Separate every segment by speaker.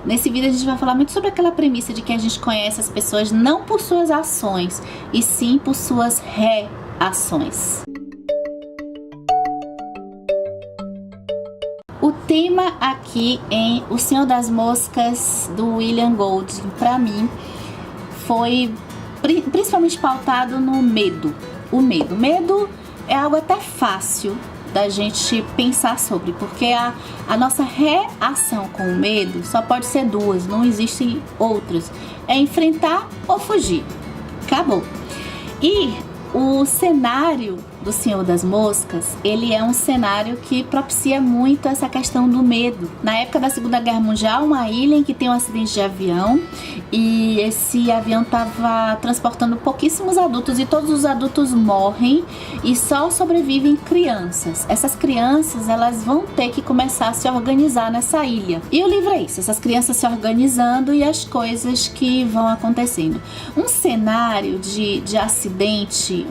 Speaker 1: Nesse vídeo a gente vai falar muito sobre aquela premissa de que a gente conhece as pessoas não por suas ações, e sim por suas reações. O tema aqui em O Senhor das Moscas, do William Golding, pra mim, foi principalmente pautado no medo. O medo. Medo é algo até fácil da gente pensar sobre, porque a nossa reação com o medo só pode ser duas, não existem outras. É enfrentar ou fugir. Acabou. E o cenário do Senhor das Moscas, ele é um cenário que propicia muito essa questão do medo. Na época da Segunda Guerra Mundial, uma ilha em que tem um acidente de avião, e esse avião estava transportando pouquíssimos adultos, e todos os adultos morrem e só sobrevivem crianças. Essas crianças, elas vão ter que começar a se organizar nessa ilha. E o livro é isso, essas crianças se organizando e as coisas que vão acontecendo. Um cenário de acidente,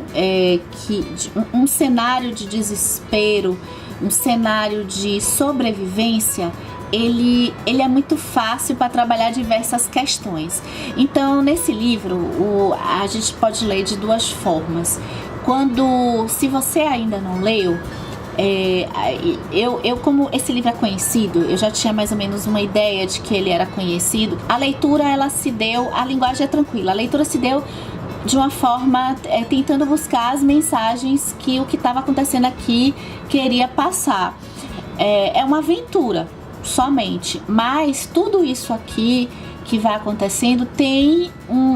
Speaker 1: um cenário de desespero, um cenário de sobrevivência, ele é muito fácil para trabalhar diversas questões. Então, nesse livro, a gente pode ler de duas formas. Se você ainda não leu, como esse livro é conhecido, eu já tinha mais ou menos uma ideia de que ele era conhecido. A leitura, ela se deu, a linguagem é tranquila, a leitura se deu de uma forma tentando buscar as mensagens que o que estava acontecendo aqui queria passar. É uma aventura somente, mas tudo isso aqui que vai acontecendo tem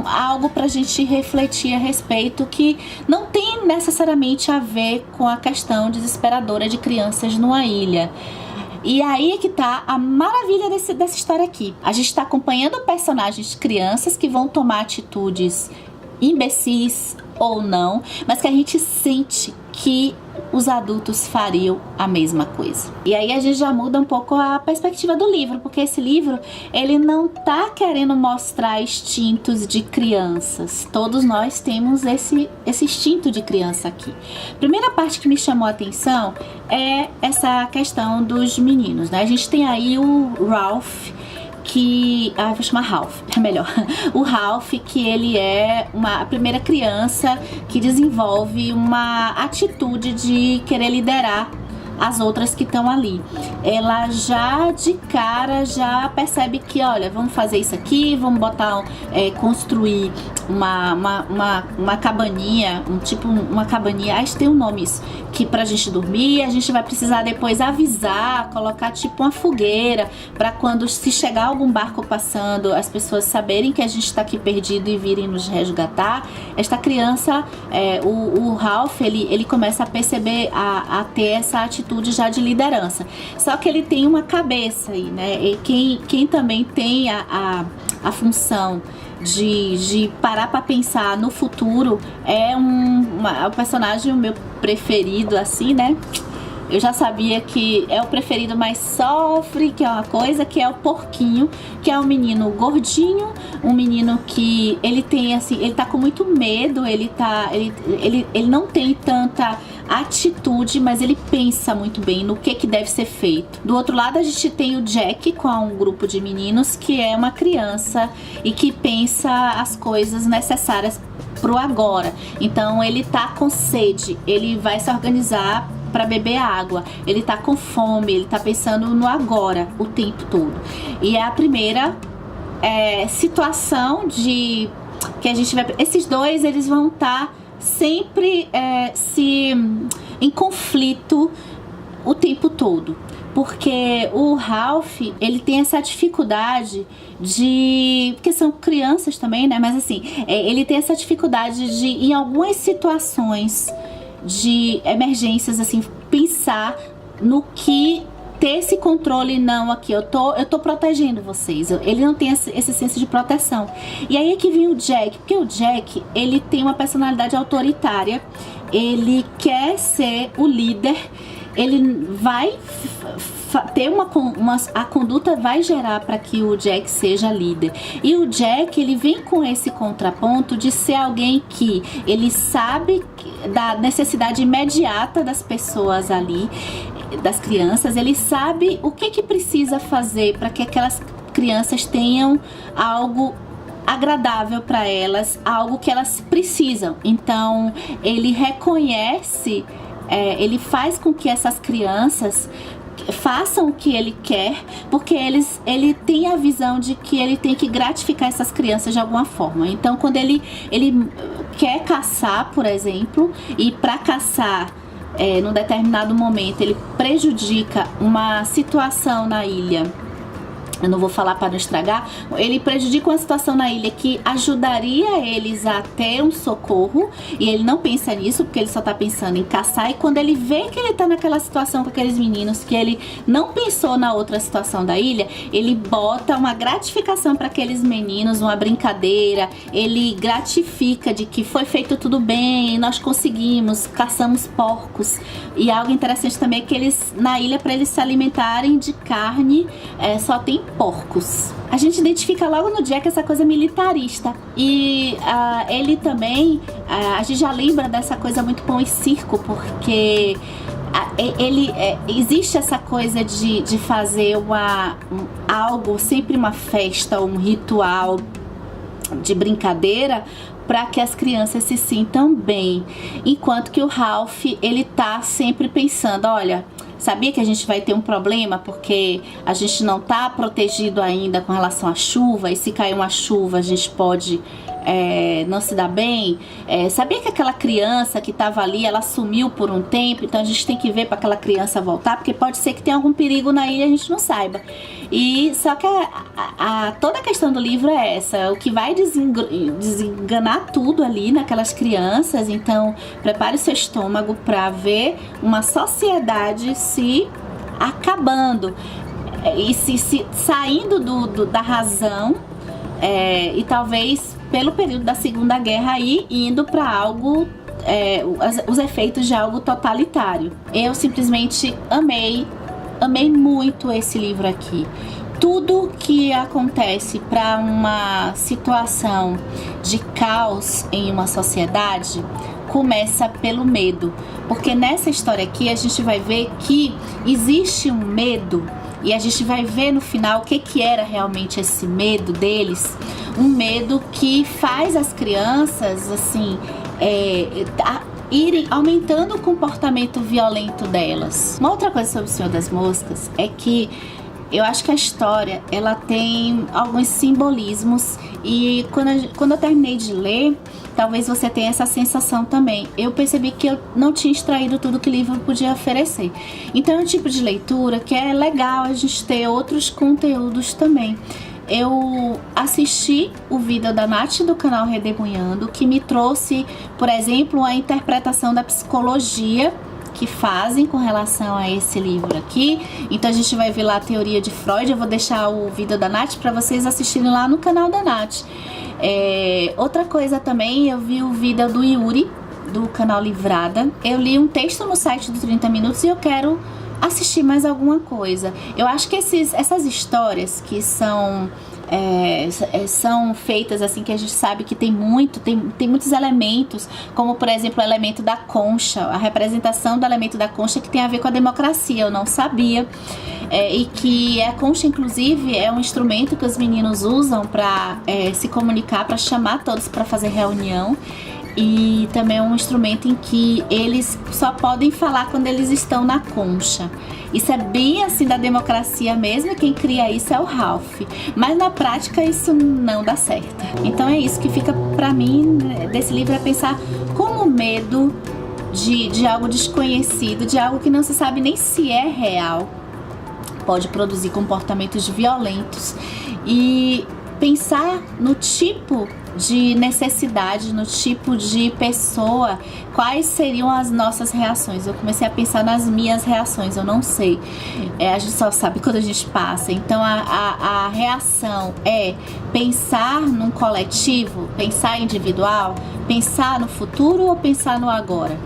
Speaker 1: algo pra gente refletir a respeito, que não tem necessariamente a ver com a questão desesperadora de crianças numa ilha. E aí é que tá a maravilha dessa história aqui. A gente tá acompanhando personagens crianças que vão tomar atitudes imbecis ou não, mas que a gente sente que os adultos fariam a mesma coisa. E aí a gente já muda um pouco a perspectiva do livro, porque esse livro, ele não tá querendo mostrar instintos de crianças. Todos nós temos esse instinto de criança aqui. A primeira parte que me chamou a atenção é essa questão dos meninos, né? A gente tem aí o Ralph, vou chamar Ralph, é melhor. O Ralph, que ele é a primeira criança que desenvolve uma atitude de querer liderar as outras que estão ali. Ela já de cara já percebe que, olha, vamos fazer isso aqui, vamos construir uma cabaninha, uma cabaninha, acho que tem um nome isso, que pra gente dormir, a gente vai precisar depois avisar, colocar tipo uma fogueira, pra quando se chegar algum barco passando, as pessoas saberem que a gente tá aqui perdido e virem nos resgatar. Esta criança, o Ralph, ele começa a perceber, a ter essa atitude já de liderança. Só que ele tem uma cabeça aí, né? E quem também tem a função de parar para pensar no futuro é o personagem meu preferido, assim, né? Eu já sabia que é o preferido, mas sofre, que é uma coisa, que é o porquinho, que é um menino gordinho, um menino que ele tem assim, ele tá com muito medo, ele não tem tanta atitude, mas ele pensa muito bem no que deve ser feito. Do outro lado a gente tem o Jack com um grupo de meninos que é uma criança e que pensa as coisas necessárias pro agora. Então ele tá com sede, ele vai se organizar para beber água, ele tá com fome, ele tá pensando no agora o tempo todo. E é a primeira situação que a gente vai... Esses dois, eles vão estar sempre em conflito o tempo todo, porque o Ralph, ele tem essa dificuldade porque são crianças também, né, mas assim, ele tem essa dificuldade de, em algumas situações de emergências, assim, pensar no que ter esse controle. Não, aqui eu tô protegendo vocês. Ele não tem esse senso de proteção. E aí é que vem o Jack, porque o Jack, ele tem uma personalidade autoritária, ele quer ser o líder, ele vai ter a conduta vai gerar para que o Jack seja líder. E o Jack, ele vem com esse contraponto de ser alguém que ele sabe da necessidade imediata das pessoas ali, das crianças, ele sabe o que precisa fazer para que aquelas crianças tenham algo agradável para elas, algo que elas precisam. Então ele reconhece, ele faz com que essas crianças façam o que ele quer, porque ele tem a visão de que ele tem que gratificar essas crianças de alguma forma. Então quando ele quer caçar, por exemplo, e para caçar num determinado momento ele prejudica uma situação na ilha, eu não vou falar para não estragar, ele prejudica uma situação na ilha que ajudaria eles a ter um socorro, e ele não pensa nisso, porque ele só tá pensando em caçar, e quando ele vê que ele tá naquela situação com aqueles meninos, que ele não pensou na outra situação da ilha, ele bota uma gratificação para aqueles meninos, uma brincadeira, ele gratifica de que foi feito tudo bem, nós conseguimos, caçamos porcos. E algo interessante também é que eles, na ilha, para eles se alimentarem de carne, só tem porcos. A gente identifica logo no Jack essa coisa militarista, e ele também, a gente já lembra dessa coisa muito pão e circo, porque existe essa coisa de fazer algo, sempre uma festa, um ritual de brincadeira, para que as crianças se sintam bem, enquanto que o Ralph, ele tá sempre pensando, olha, sabia que a gente vai ter um problema porque a gente não tá protegido ainda com relação à chuva, e se cair uma chuva a gente pode não se dar bem. Sabia que aquela criança que estava ali, ela sumiu por um tempo, então a gente tem que ver para aquela criança voltar, porque pode ser que tenha algum perigo na ilha e a gente não saiba. E só que toda a questão do livro é essa, o que vai desenganar tudo ali naquelas crianças. Então prepare o seu estômago para ver uma sociedade se acabando e se saindo da razão, e talvez pelo período da Segunda Guerra aí indo para algo, os efeitos de algo totalitário. Eu simplesmente amei muito esse livro aqui. Tudo que acontece para uma situação de caos em uma sociedade começa pelo medo, porque nessa história aqui a gente vai ver que existe um medo, e a gente vai ver no final o que era realmente esse medo deles, um medo que faz as crianças assim irem aumentando o comportamento violento delas. Uma outra coisa sobre o Senhor das Moscas é que eu acho que a história, ela tem alguns simbolismos, e quando eu terminei de ler, talvez você tenha essa sensação também. Eu percebi que eu não tinha extraído tudo que o livro podia oferecer. Então é um tipo de leitura que é legal a gente ter outros conteúdos também. Eu assisti o vídeo da Nath do canal Redemoinhando, que me trouxe, por exemplo, a interpretação da psicologia que fazem com relação a esse livro aqui. Então a gente vai ver lá a teoria de Freud. Eu vou deixar o vídeo da Nath para vocês assistirem lá no canal da Nath. Outra coisa também, eu vi o vídeo do Yuri, do canal Livrada. Eu li um texto no site do 30 Minutos e eu quero assistir mais alguma coisa. Eu acho que essas histórias que são feitas assim, que a gente sabe que tem muitos elementos, como por exemplo o elemento da concha, a representação do elemento da concha, que tem a ver com a democracia. Eu não sabia, e que a concha inclusive é um instrumento que os meninos usam para se comunicar, para chamar todos para fazer reunião. E também é um instrumento em que eles só podem falar quando eles estão na concha. Isso é bem assim da democracia mesmo, quem cria isso é o Ralph. Mas na prática isso não dá certo. Então é isso que fica pra mim desse livro, é pensar como o medo de algo desconhecido, de algo que não se sabe nem se é real, pode produzir comportamentos violentos. E pensar no tipo de necessidade, no tipo de pessoa, quais seriam as nossas reações. Eu comecei a pensar nas minhas reações, eu não sei, a gente só sabe quando a gente passa. Então a reação é pensar num coletivo, pensar individual, pensar no futuro ou pensar no agora.